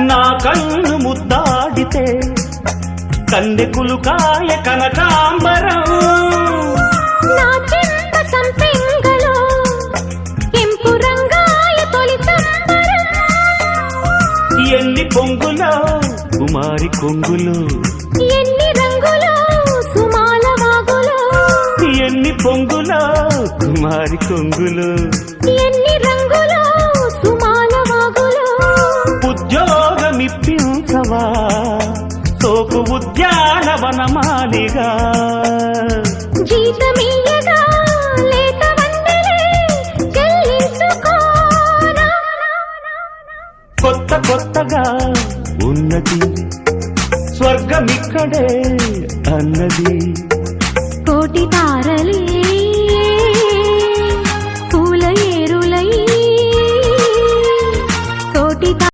నా కన్ను ముద్దాడితే కన్నెకులు కాయ కనకాంబరం నా చెంత సంపెంగలో కెంపు రంగాయ తొలి సంబరం ఎన్ని పొంగులో కుమారి కొంగులు ఎన్ని రంగులో సుమాల వాగులో ఎన్ని పొంగులో కుమారి కొంగులు ఎన్ని రంగులో సుమాల వాగులో ఉద్యోగమిప్పించవా సోపు ఉద్యానవనమాలిగా జీతమియ్యగా లేత వందలే చెల్లించుకోనా కొత్త కొత్తగా ఉన్నది స్వర్గమిక్కడే అన్నది కోటి తారలే